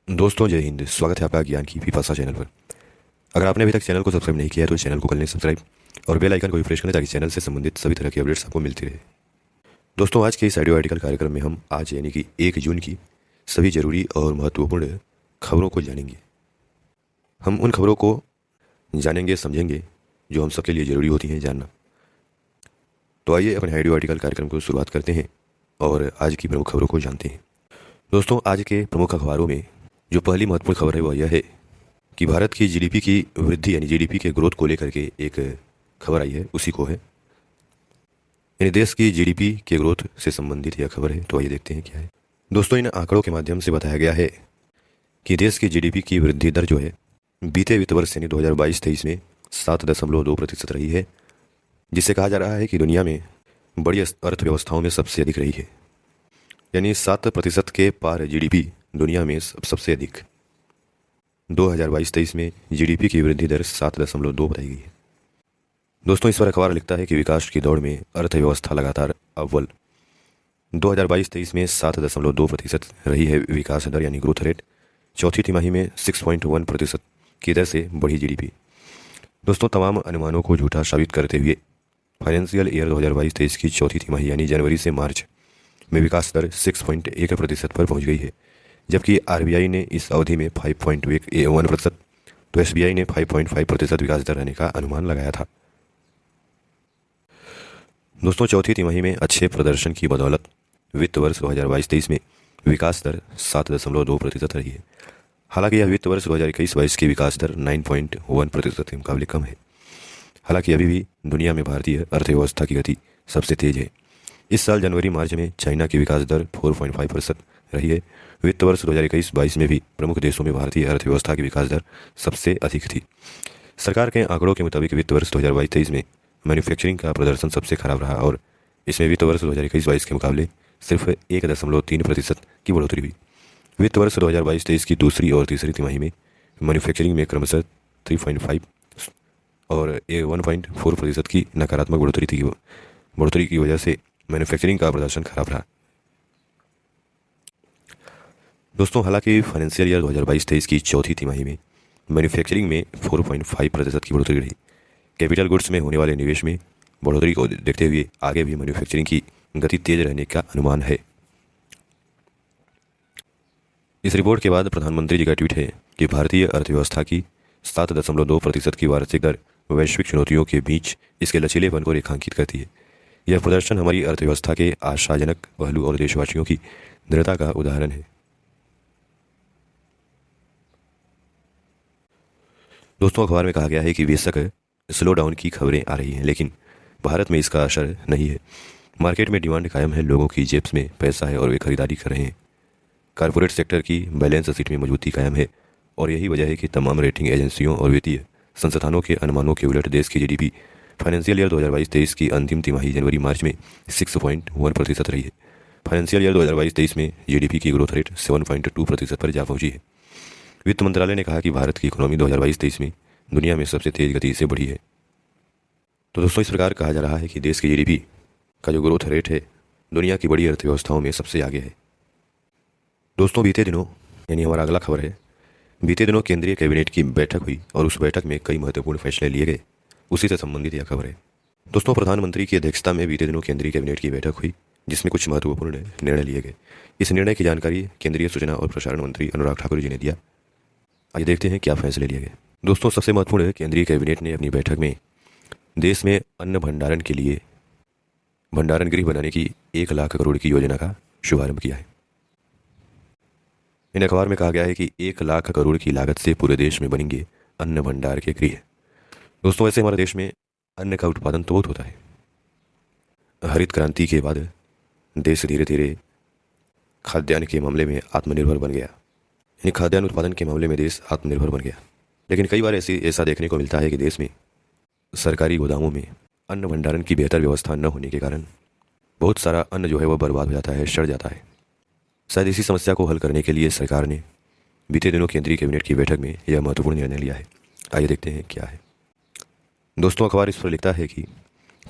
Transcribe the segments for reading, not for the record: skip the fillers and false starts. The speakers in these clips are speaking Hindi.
दोस्तों जय हिंद। स्वागत है आपका ज्ञान की पिपासा चैनल पर। अगर आपने अभी तक चैनल को सब्सक्राइब नहीं किया है तो चैनल को कर लें सब्सक्राइब और बेल आइकन को भी प्रेस करें ताकि चैनल से संबंधित सभी तरह की अपडेट्स आपको मिलती रहे। दोस्तों आज के इस ऑडियो आर्टिकल कार्यक्रम में हम आज यानी कि 1 जून की सभी जरूरी और महत्वपूर्ण खबरों को जानेंगे। हम उन खबरों को जानेंगे, समझेंगे जो हम सबके लिए ज़रूरी होती हैं जानना। तो आइए अपने ऑडियो आर्टिकल कार्यक्रम को शुरुआत करते हैं और आज की प्रमुख खबरों को जानते हैं। दोस्तों आज के प्रमुख अखबारों में जो पहली महत्वपूर्ण खबर है वह यह है कि भारत की जीडीपी की वृद्धि यानी जीडीपी के ग्रोथ को लेकर के एक खबर आई है, उसी को है यानी देश की जीडीपी के ग्रोथ से संबंधित यह खबर है। तो आइए देखते हैं क्या है। दोस्तों इन आंकड़ों के माध्यम से बताया गया है कि देश की जीडीपी की वृद्धि दर जो है बीते वित्त वर्ष यानी 2022-23 में 7.2% रही है, जिससे कहा जा रहा है कि दुनिया में बड़ी अर्थव्यवस्थाओं में सबसे अधिक रही है। यानी 7% के पार जीडीपी दुनिया में सबसे अधिक 2022-23 में जीडीपी की वृद्धि दर 7.2 बताई गई है। दोस्तों इस पर अखबार लिखता है कि विकास की दौड़ में अर्थव्यवस्था लगातार अव्वल। 2022-23 में 7.2% रही है विकास दर यानी ग्रोथ रेट। चौथी तिमाही में 6.1% की दर से बढ़ी जीडीपी। दोस्तों तमाम अनुमानों को झूठा साबित करते हुए फाइनेंशियल ईयर 2022-23 की चौथी तिमाही यानी जनवरी से मार्च में विकास दर 6.1% पर पहुंच गई है, जबकि आरबीआई ने इस अवधि में 5.1% तो एसबीआई ने 5.5% विकास दर रहने का अनुमान लगाया था। दोस्तों चौथी तिमाही में अच्छे प्रदर्शन की बदौलत वित्त वर्ष 2022-23 में विकास दर 7.2% रही है। हालांकि यह वित्त वर्ष 2021-22 की विकास दर 9.1% के मुकाबले कम है। हालांकि अभी भी दुनिया में भारतीय अर्थव्यवस्था की गति सबसे तेज है। इस साल जनवरी मार्च में चाइना की विकास दर 4.5% रही है। वित्त वर्ष 2021-22 में भी प्रमुख देशों में भारतीय अर्थव्यवस्था की विकास दर सबसे अधिक थी। सरकार के आंकड़ों के मुताबिक वित्त वर्ष 2022-23 में मैन्युफैक्चरिंग का प्रदर्शन सबसे खराब रहा और इसमें वित्त वर्ष 2021-22 के मुकाबले सिर्फ 1.3% की बढ़ोतरी हुई। वित्त वर्ष 2022-23 की दूसरी और तीसरी तिमाही में मैन्युफैक्चरिंग में क्रमशः 3.5 और 1.4% की नकारात्मक बढ़ोतरी की वजह से मैन्युफैक्चरिंग का प्रदर्शन खराब रहा। दोस्तों हालांकि फाइनेंशियल ईयर 2022-23 की चौथी तिमाही में मैन्युफैक्चरिंग में 4.5% की बढ़ोतरी रही। कैपिटल गुड्स में होने वाले निवेश में बढ़ोतरी को देखते हुए आगे भी मैन्युफैक्चरिंग की गति तेज रहने का अनुमान है। इस रिपोर्ट के बाद प्रधानमंत्री जी का ट्वीट है कि भारतीय अर्थव्यवस्था की 7.2% की वार्षिक दर वैश्विक चुनौतियों के बीच इसके लचीलेपन को रेखांकित करती है। यह प्रदर्शन हमारी अर्थव्यवस्था के आशाजनक पहलू और देशवासियों की दृढ़ता का उदाहरण है। दोस्तों अखबार में कहा गया है कि बेशक स्लो डाउन की खबरें आ रही हैं, लेकिन भारत में इसका असर नहीं है। मार्केट में डिमांड कायम है, लोगों की जेब्स में पैसा है और वे खरीदारी कर रहे हैं। कॉरपोरेट सेक्टर की बैलेंस शीट में मजबूती कायम है और यही वजह है कि तमाम रेटिंग एजेंसियों और वित्तीय संस्थानों के अनुमानों के उलट देश की जीडीपी फाइनेंशियल ईयर 2022-23 की अंतिम तिमाही जनवरी मार्च में 6.1% रही है। फाइनेंशियल ईयर 2022-23 में जीडीपी की ग्रोथ रेट 7.2% पर जा पहुंची है। वित्त मंत्रालय ने कहा कि भारत की इकोनॉमी 2022-23 में दुनिया में सबसे तेज गति से बढ़ी है। तो दोस्तों इस प्रकार कहा जा रहा है कि देश की जीडीपी का जो ग्रोथ रेट है दुनिया की बड़ी अर्थव्यवस्थाओं में सबसे आगे है। दोस्तों बीते दिनों यानी हमारा अगला खबर है, बीते दिनों केंद्रीय कैबिनेट की बैठक हुई और उस बैठक में कई महत्वपूर्ण फैसले लिए गए, उसी से संबंधित यह खबर है। दोस्तों प्रधानमंत्री की अध्यक्षता में बीते दिनों केंद्रीय कैबिनेट की बैठक हुई जिसमें कुछ महत्वपूर्ण निर्णय लिए गए। इस निर्णय की जानकारी केंद्रीय सूचना और प्रसारण मंत्री अनुराग ठाकुर जी ने दिया। आइए देखते हैं क्या फैसले लिए गए। दोस्तों सबसे महत्वपूर्ण केंद्रीय कैबिनेट ने अपनी बैठक में देश में अन्न भंडारण के लिए भंडारण गृह बनाने की 1 लाख करोड़ की योजना का शुभारंभ किया है। इन अखबार में कहा गया है कि 1 लाख करोड़ की लागत से पूरे देश में बनेंगे अन्न भंडार के गृह। दोस्तों वैसे हमारे देश में अन्न का उत्पादन तो बहुत होता है। हरित क्रांति के बाद देश धीरे धीरे खाद्यान्न के मामले में आत्मनिर्भर बन गया, यानी खाद्यान्न उत्पादन के मामले में देश आत्मनिर्भर बन गया। लेकिन कई बार ऐसा देखने को मिलता है कि देश में सरकारी गोदामों में अन्न भंडारण की बेहतर व्यवस्था न होने के कारण बहुत सारा अन्न जो है वह बर्बाद हो जाता है, सड़ जाता है। शायद इसी समस्या को हल करने के लिए सरकार ने बीते दिनों केंद्रीय कैबिनेट की बैठक में यह महत्वपूर्ण निर्णय लिया है। आइए देखते हैं क्या है। दोस्तों अखबार इस पर लिखता है कि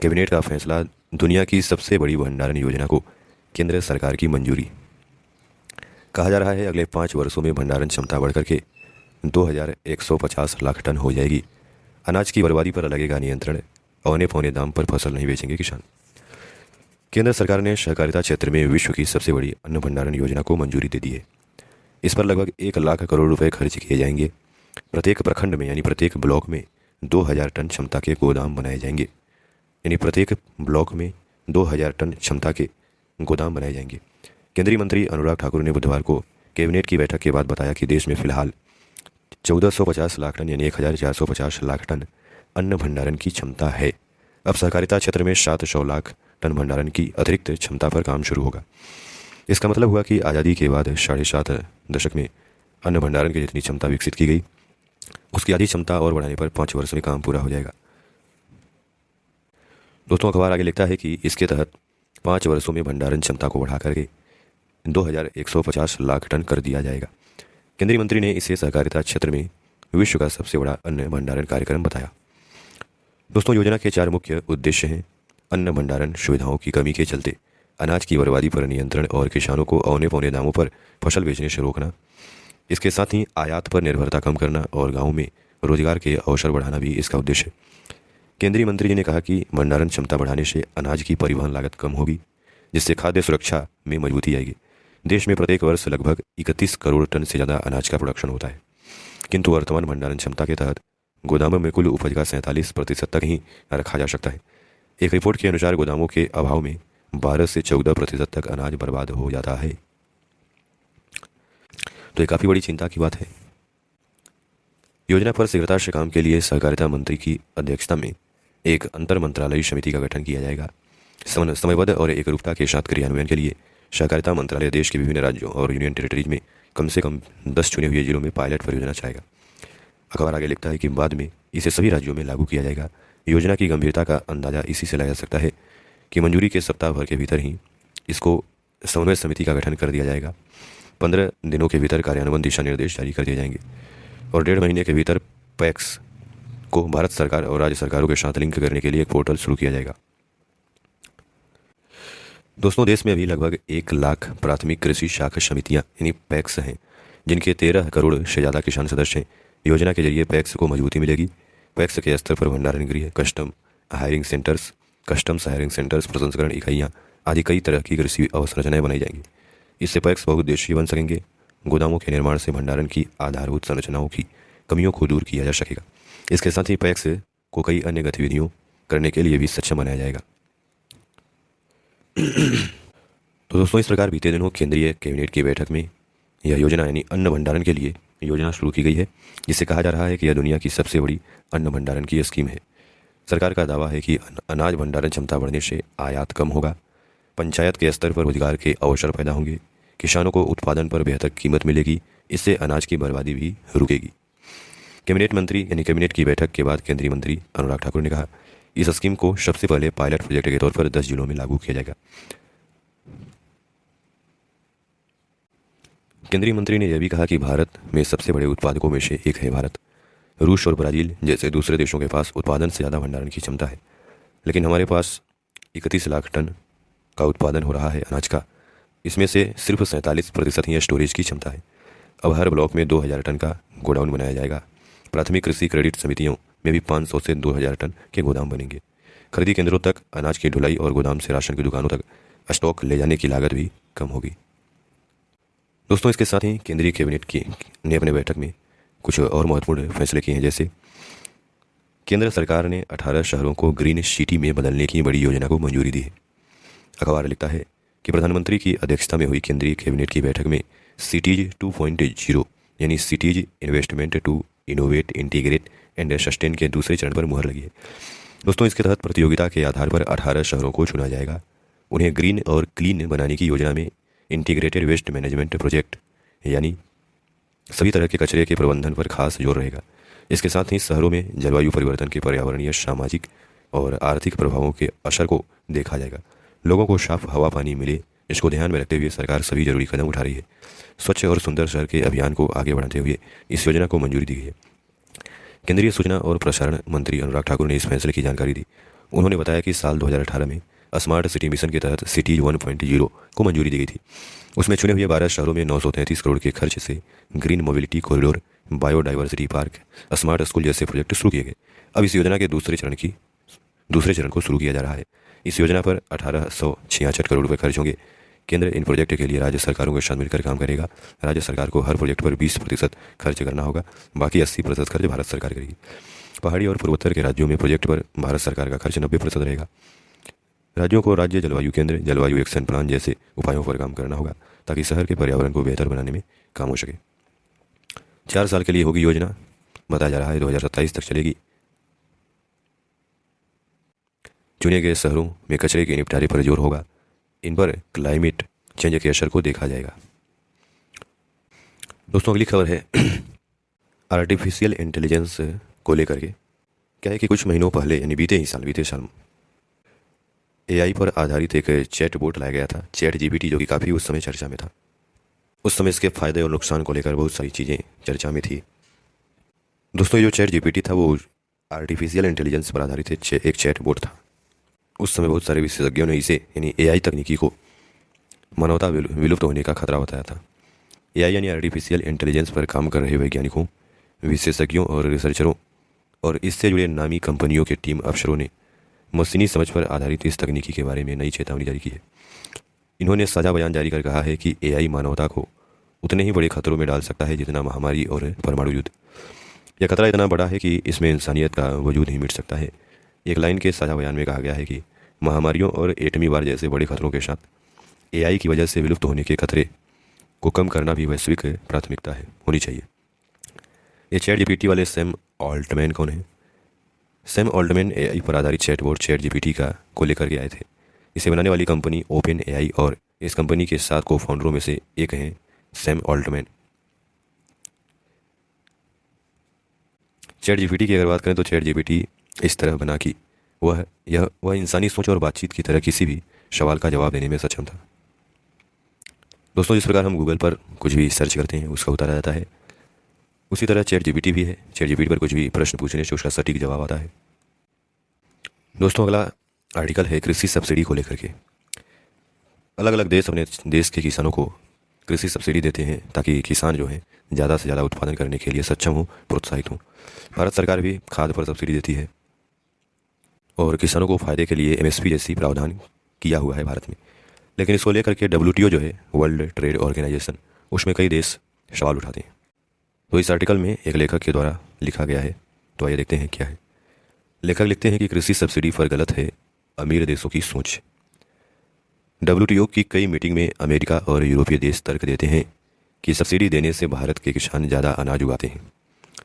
कैबिनेट का फैसला, दुनिया की सबसे बड़ी भंडारण योजना को केंद्र सरकार की मंजूरी। कहा जा रहा है अगले 5 वर्षों में भंडारण क्षमता बढ़कर के 2150 लाख टन हो जाएगी। अनाज की बर्बादी पर लगेगा नियंत्रण, औने पौने दाम पर फसल नहीं बेचेंगे किसान। केंद्र सरकार ने सहकारिता क्षेत्र में विश्व की सबसे बड़ी अन्न भंडारण योजना को मंजूरी दे दी है। इस पर लगभग 1 लाख करोड़ रुपए खर्च किए जाएंगे। प्रत्येक प्रखंड में यानी प्रत्येक ब्लॉक में 2000 टन क्षमता के गोदाम बनाए जाएंगे। यानी प्रत्येक ब्लॉक में 2000 टन क्षमता के गोदाम बनाए जाएंगे। केंद्रीय मंत्री अनुराग ठाकुर ने बुधवार को कैबिनेट की बैठक के बाद बताया कि देश में फिलहाल 1450 लाख टन यानी 1450 लाख टन अन्न भंडारण की क्षमता है। अब सहकारिता क्षेत्र में 700 लाख टन भंडारण की अतिरिक्त क्षमता पर काम शुरू होगा। इसका मतलब हुआ कि आज़ादी के बाद 7.5 दशक में अन्न भंडारण की जितनी क्षमता विकसित की गई, उसकी आधी क्षमता और बढ़ाने पर 5 वर्ष में काम पूरा हो जाएगा। दोस्तों, अखबार आगे लिखता है कि इसके तहत 5 वर्षों में भंडारण क्षमता को बढ़ा करके 2150 लाख टन कर दिया जाएगा। केंद्रीय मंत्री ने इसे सहकारिता क्षेत्र में विश्व का सबसे बड़ा अन्न भंडारण कार्यक्रम बताया। दोस्तों, योजना के 4 मुख्य उद्देश्य हैं। अन्न भंडारण सुविधाओं की कमी के चलते अनाज की बर्बादी पर नियंत्रण और किसानों को औने पौने दामों पर फसल बेचने से रोकना। इसके साथ ही आयात पर निर्भरता कम करना और गाँव में रोजगार के अवसर बढ़ाना भी इसका उद्देश्य है। केंद्रीय मंत्री जी ने कहा कि भंडारण क्षमता बढ़ाने से अनाज की परिवहन लागत कम होगी, जिससे खाद्य सुरक्षा में मजबूती आएगी। देश में प्रत्येक वर्ष लगभग 31 करोड़ टन से ज़्यादा अनाज का प्रोडक्शन होता है, किंतु वर्तमान भंडारण क्षमता के तहत गोदामों में कुल उपज का 47% तक ही रखा जा सकता है। एक रिपोर्ट के अनुसार गोदामों के अभाव में 12 से 14% तक अनाज बर्बाद हो जाता है। तो ये काफ़ी बड़ी चिंता की बात है। योजना पर शीघ्रता से काम के लिए सहकारिता मंत्री की अध्यक्षता में एक अंतर मंत्रालयी समिति का गठन किया जाएगा। समयबद्ध और एकरूपता के साथ क्रियान्वयन के लिए सहकारिता मंत्रालय देश के विभिन्न राज्यों और यूनियन टेरिटरीज में कम से कम 10 चुने हुए जिलों में पायलट परियोजना चलाएगा। अखबार आगे लिखता है कि बाद में इसे सभी राज्यों में लागू किया जाएगा। योजना की गंभीरता का अंदाजा इसी से लगाया जा सकता है कि मंजूरी के सप्ताह भर के भीतर ही इसको समन्वय समिति का गठन कर दिया जाएगा। 15 दिनों के भीतर कार्यान्वयन दिशा निर्देश जारी कर दिए जाएंगे और 1.5 महीने के भीतर पैक्स को भारत सरकार और राज्य सरकारों के साथ लिंक करने के लिए एक पोर्टल शुरू किया जाएगा। दोस्तों, देश में अभी लगभग 1 लाख प्राथमिक कृषि शाखा समितियां यानी पैक्स हैं, जिनके 13 करोड़ से ज़्यादा किसान सदस्य हैं। योजना के जरिए पैक्स को मजबूती मिलेगी। पैक्स के स्तर पर भंडारण गृह, कस्टम्स हायरिंग सेंटर्स, प्रसंस्करण इकाइयाँ आदि कई तरह की कृषि अवसंरचनाएं बनाई जाएंगी। इससे पैक्स बहुउद्देशीय बन सकेंगे। गोदामों के निर्माण से भंडारण की आधारभूत संरचनाओं की कमियों को दूर किया जा सकेगा। इसके साथ ही पैक्स को कई अन्य गतिविधियों करने के लिए भी सक्षम बनाया जाएगा। तो दोस्तों, इस प्रकार बीते दिनों केंद्रीय कैबिनेट की बैठक में यह योजना यानी अन्न भंडारण के लिए योजना शुरू की गई है, जिससे कहा जा रहा है कि यह दुनिया की सबसे बड़ी अन्न भंडारण की स्कीम है। सरकार का दावा है कि अनाज भंडारण क्षमता बढ़ने से आयात कम होगा, पंचायत के स्तर पर रोजगार के अवसर पैदा होंगे, किसानों को उत्पादन पर बेहतर कीमत मिलेगी, इससे अनाज की बर्बादी भी रुकेगी। कैबिनेट की बैठक के बाद केंद्रीय मंत्री अनुराग ठाकुर ने कहा, इस स्कीम को सबसे पहले पायलट प्रोजेक्ट के तौर पर 10 जिलों में लागू किया जाएगा। केंद्रीय मंत्री ने यह भी कहा कि भारत में सबसे बड़े उत्पादकों में से एक है भारत। रूस और ब्राज़ील जैसे दूसरे देशों के पास उत्पादन से ज़्यादा भंडारण की क्षमता है, लेकिन हमारे पास 31 लाख टन का उत्पादन हो रहा है अनाज का। इसमें से सिर्फ 47% ही स्टोरेज की क्षमता है। अब हर ब्लॉक में 2000 टन का गोडाउन बनाया जाएगा। प्राथमिक कृषि क्रेडिट समितियों में भी 500 से 2000 टन के गोदाम बनेंगे। खरीदी केंद्रों तक अनाज की ढुलाई और गोदाम से राशन की दुकानों तक स्टॉक ले जाने की लागत भी कम होगी। दोस्तों, इसके साथ ही केंद्रीय कैबिनेट ने अपने बैठक में कुछ और महत्वपूर्ण फैसले किए हैं। जैसे केंद्र सरकार ने 18 शहरों को ग्रीन सिटी में बदलने की बड़ी योजना को मंजूरी दी है। अखबार लिखता है कि प्रधानमंत्री की अध्यक्षता में हुई केंद्रीय कैबिनेट की बैठक में सिटीज 2.0 यानी cities investment to innovate, integrate and sustain के दूसरे चरण पर मुहर लगी है। दोस्तों, इसके तहत प्रतियोगिता के आधार पर 18 शहरों को चुना जाएगा। उन्हें ग्रीन और क्लीन बनाने की योजना में इंटीग्रेटेड वेस्ट मैनेजमेंट प्रोजेक्ट यानी सभी तरह के कचरे के प्रबंधन पर खास जोर रहेगा। इसके साथ ही शहरों में जलवायु परिवर्तन के पर्यावरणीय, सामाजिक और आर्थिक प्रभावों के असर को देखा जाएगा। लोगों को साफ हवा पानी मिले, इसको ध्यान में रखते हुए सरकार सभी जरूरी कदम उठा रही है। स्वच्छ और सुंदर शहर के अभियान को आगे बढ़ाते हुए इस योजना को मंजूरी दी गई है। केंद्रीय सूचना और प्रसारण मंत्री अनुराग ठाकुर ने इस फैसले की जानकारी दी। उन्होंने बताया कि साल 2018 में स्मार्ट सिटी मिशन के तहत सिटी 1.0 को मंजूरी दी गई थी। उसमें चुने हुए 12 शहरों में 933 करोड़ के खर्च से green mobility corridor, biodiversity park, smart school जैसे प्रोजेक्ट शुरू किए गए। अब इस योजना के दूसरे चरण को शुरू किया जा रहा है। इस योजना पर 1866 करोड़ रुपये खर्च होंगे। केंद्र इन प्रोजेक्ट के लिए राज्य सरकारों के साथ मिलकर काम करेगा। राज्य सरकार को हर प्रोजेक्ट पर 20% खर्च करना होगा, बाकी 80% खर्च भारत सरकार करेगी। पहाड़ी और पूर्वोत्तर के राज्यों में प्रोजेक्ट पर भारत सरकार का खर्च 90% रहेगा। राज्यों को राज्य जलवायु केंद्र, जलवायु एक्शन प्लान जैसे उपायों पर काम करना होगा ताकि शहर के पर्यावरण को बेहतर बनाने में काम हो सके। 4 साल के लिए होगी योजना, बताया जा रहा है 2027 तक चलेगी। चुने गए शहरों में कचरे के निपटारे पर जोर होगा। इन पर क्लाइमेट चेंज के असर को देखा जाएगा। दोस्तों अगली खबर है आर्टिफिशियल इंटेलिजेंस को लेकर के। क्या है कि कुछ महीनों पहले यानी बीते साल एआई पर आधारित एक चैट बोट लाया गया था, चैट जीपीटी, जो कि काफ़ी उस समय चर्चा में था। उस समय इसके फ़ायदे और नुकसान को लेकर बहुत सारी चीज़ें चर्चा में थी। दोस्तों ये जो चैट जीपीटी था वो आर्टिफिशियल इंटेलिजेंस पर आधारित एक चैट बोट था। उस समय बहुत सारे विशेषज्ञों ने इसे यानी एआई तकनीकी को मानवता विलुप्त होने का खतरा बताया था। एआई यानी आर्टिफिशियल इंटेलिजेंस पर काम कर रहे वैज्ञानिकों, विशेषज्ञों और रिसर्चरों और इससे जुड़े नामी कंपनियों के टीम अफसरों ने मशीनी समझ पर आधारित इस तकनीकी के बारे में नई चेतावनी जारी की है। इन्होंने साझा बयान जारी कर कहा है कि एआई मानवता को उतने ही बड़े खतरों में डाल सकता है जितना महामारी और परमाणु युद्ध। यह खतरा इतना बड़ा है कि इसमें इंसानियत का वजूद ही मिट सकता है। एक लाइन के साझा बयान में कहा गया है कि महामारियों और एटमी वार जैसे बड़े खतरों के साथ एआई की वजह से विलुप्त होने के खतरे को कम करना भी वैश्विक प्राथमिकता होनी चाहिए। ये चैट जीपीटी वाले सैम ऑल्टमैन कौन है? सैम ऑल्टमैन एआई पर आधारित चैटबॉट चैट जीपीटी को लेकर के आए थे। इसे बनाने वाली कंपनी ओपन एआई और इस कंपनी के 7 को फाउंडरों में से एक हैं सैम ऑल्टमैन। चैट जीपीटी की अगर बात करें तो चैट जीपीटी इस तरह बना कि वह इंसानी सोच और बातचीत की तरह किसी भी सवाल का जवाब देने में सक्षम था। दोस्तों जिस प्रकार हम गूगल पर कुछ भी सर्च करते हैं उसका उत्तर आ जाता है, उसी तरह चैट जीपीटी भी है। चैट जीपीटी पर कुछ भी प्रश्न पूछने से उसका सटीक जवाब आता है। दोस्तों अगला आर्टिकल है कृषि सब्सिडी को लेकर के। अलग अलग देश अपने देश के किसानों को कृषि सब्सिडी देते हैं ताकि किसान जो है ज़्यादा से ज़्यादा उत्पादन करने के लिए सक्षम हो, प्रोत्साहित हो। भारत सरकार भी खाद पर सब्सिडी देती है और किसानों को फ़ायदे के लिए एमएसपी जैसी प्रावधान किया हुआ है भारत में। लेकिन इसको लेकर के डब्ल्यूटीओ जो है, वर्ल्ड ट्रेड ऑर्गेनाइजेशन, उसमें कई देश सवाल उठाते हैं। तो इस आर्टिकल में एक लेखक के द्वारा लिखा गया है, तो आइए देखते हैं क्या है। लेखक लिखते हैं कि कृषि सब्सिडी पर गलत है अमीर देशों की सोच। डब्ल्यूटीओ की कई मीटिंग में अमेरिका और यूरोपीय देश तर्क देते हैं कि सब्सिडी देने से भारत के किसान ज़्यादा अनाज उगाते हैं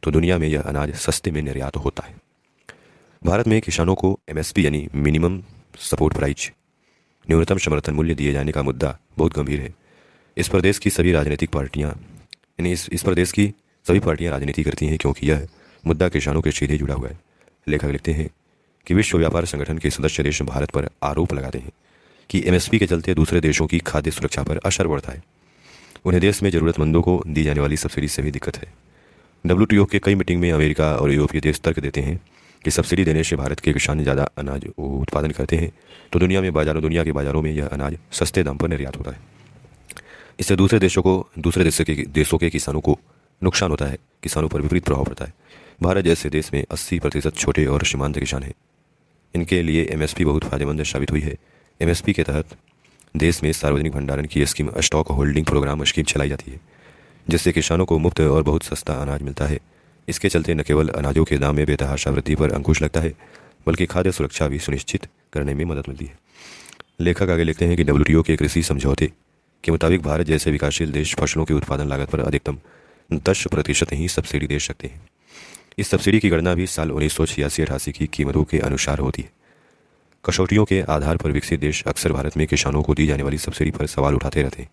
तो दुनिया में यह अनाज सस्ते में निर्यात होता है। भारत में किसानों को एमएसपी यानी मिनिमम सपोर्ट प्राइस, न्यूनतम समर्थन मूल्य दिए जाने का मुद्दा बहुत गंभीर है। इस प्रदेश की सभी राजनीतिक पार्टियां यानी इस प्रदेश की सभी पार्टियां राजनीति करती हैं क्योंकि यह मुद्दा किसानों के सीधे जुड़ा हुआ है। लेखक लिखते हैं कि विश्व व्यापार संगठन के सदस्य देश भारत पर आरोप लगाते हैं कि एमएसपी के चलते दूसरे देशों की खाद्य सुरक्षा पर असर पड़ता है। उन्हें देश में ज़रूरतमंदों को दी जाने वाली सब्सिडी से भी दिक्कत है। डब्ल्यूटीओ के कई मीटिंग में अमेरिका और यूरोपीय देश तर्क देते हैं कि सब्सिडी देने से भारत के किसान ज़्यादा अनाज उत्पादन करते हैं तो दुनिया के बाज़ारों में यह अनाज सस्ते दाम पर निर्यात होता है। इससे दूसरे देशों के किसानों को नुकसान होता है, किसानों पर विपरीत प्रभाव पड़ता है। भारत जैसे देश में 80% छोटे और सीमांत किसान हैं। इनके लिए एमएसपी बहुत फ़ायदेमंद साबित हुई है। एमएसपी के तहत देश में सार्वजनिक भंडारण की scheme, stock holding program scheme चलाई जाती है जिससे किसानों को मुफ्त और बहुत सस्ता अनाज मिलता है। इसके चलते न केवल अनाजों के दाम में बेतहाशा वृद्धि पर अंकुश लगता है बल्कि खाद्य सुरक्षा भी सुनिश्चित करने में मदद मिलती है। लेखक आगे लिखते हैं कि डब्ल्यूटीओ के कृषि समझौते के मुताबिक भारत जैसे विकासशील देश फसलों की उत्पादन लागत पर अधिकतम 10% ही सब्सिडी दे सकते हैं। इस सब्सिडी की गणना भी साल 1986-88 की कीमतों के अनुसार होती है। कसौटियों के आधार पर विकसित देश अक्सर भारत में किसानों को दी जाने वाली सब्सिडी पर सवाल उठाते रहते हैं।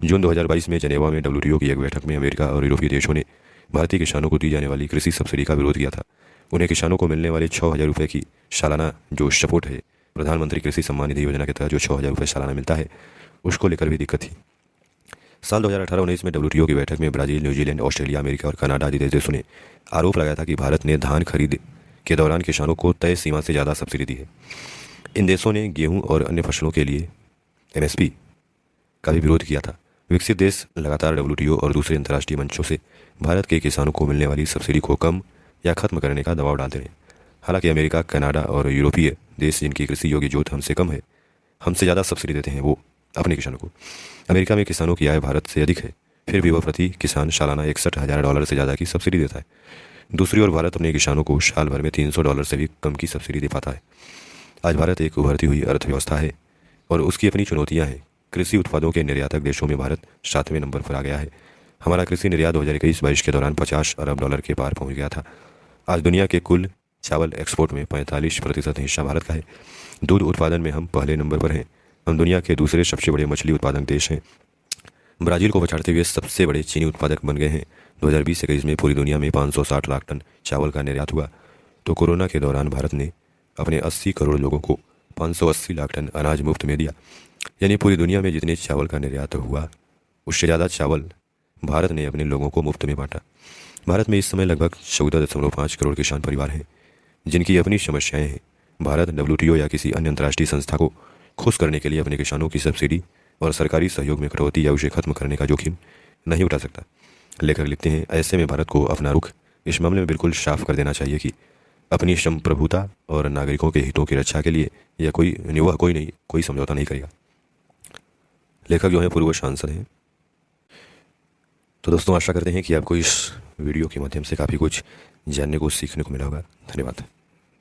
जून 2022 में जनेवा में डब्ल्यूटीओ की एक बैठक में अमेरिका और यूरोपीय देशों ने भारतीय किसानों को दी जाने वाली कृषि सब्सिडी का विरोध किया था। उन्हें किसानों को मिलने वाले 6,000 रुपये की सालाना जो सपोर्ट है, प्रधानमंत्री कृषि सम्मान निधि योजना के तहत जो 6,000 रुपये सालाना मिलता है, उसको लेकर भी दिक्कत थी। साल 2018-19 में डब्ल्यूटीओ की बैठक में ब्राज़ील, न्यूजीलैंड, ऑस्ट्रेलिया, अमेरिका और कनाडा आदि देशों ने आरोप लगाया था कि भारत ने धान खरीद के दौरान किसानों को तय सीमा से ज़्यादा सब्सिडी दी है। इन देशों ने गेहूं और अन्य फसलों के लिए एमएसपी का भी विरोध किया था। विकसित देश लगातार डब्ल्यूटीओ और दूसरे अंतर्राष्ट्रीय मंचों से भारत के किसानों को मिलने वाली सब्सिडी को कम या खत्म करने का दबाव डालते रहे। हालांकि अमेरिका, कनाडा और यूरोपीय देश जिनकी कृषि योग्य जोत हमसे कम है, हमसे ज़्यादा सब्सिडी देते हैं वो अपने किसानों को। अमेरिका में किसानों की आय भारत से अधिक है, फिर भी वह प्रति किसान सालाना $61,000 से ज़्यादा की सब्सिडी देता है। दूसरी ओर भारत अपने किसानों को साल भर में $300 से भी कम की सब्सिडी दे पाता है। आज भारत एक उभरती हुई अर्थव्यवस्था है और उसकी अपनी चुनौतियां हैं। कृषि उत्पादों के निर्यातक देशों में भारत 7वें नंबर पर आ गया है। हमारा कृषि निर्यात 2021-22 के दौरान $50 अरब के पार पहुंच गया था। आज दुनिया के कुल चावल एक्सपोर्ट में 45% हिस्सा भारत का है। दूध उत्पादन में हम पहले नंबर पर हैं। हम दुनिया के दूसरे सबसे बड़े मछली उत्पादक देश हैं। ब्राज़ील को पछाड़ते हुए सबसे बड़े चीनी उत्पादक बन गए हैं। 2020-21 में पूरी दुनिया में 560 लाख टन चावल का निर्यात हुआ, तो कोरोना के दौरान भारत ने अपने 80 करोड़ लोगों को 580 लाख टन अनाज मुफ्त में दिया। यानी पूरी दुनिया में जितने चावल का निर्यात हुआ, उससे ज़्यादा चावल भारत ने अपने लोगों को मुफ्त में बांटा। भारत में इस समय लगभग 14.5 करोड़ किसान परिवार हैं जिनकी अपनी समस्याएं हैं। भारत डब्ल्यूटीओ या किसी अन्य अंतर्राष्ट्रीय संस्था को खुश करने के लिए अपने किसानों की सब्सिडी और सरकारी सहयोग में कटौती या उसे खत्म करने का जोखिम नहीं उठा सकता। लेखक लिखते हैं, ऐसे में भारत को अपना रुख इस मामले में बिल्कुल साफ कर देना चाहिए कि अपनी संप्रभुता और नागरिकों के हितों की रक्षा के लिए यह कोई समझौता नहीं करेगा। लेखक जो है पूर्व सांसद हैं। तो दोस्तों, आशा करते हैं कि आपको इस वीडियो के माध्यम से काफ़ी कुछ जानने को, सीखने को मिला होगा। धन्यवाद।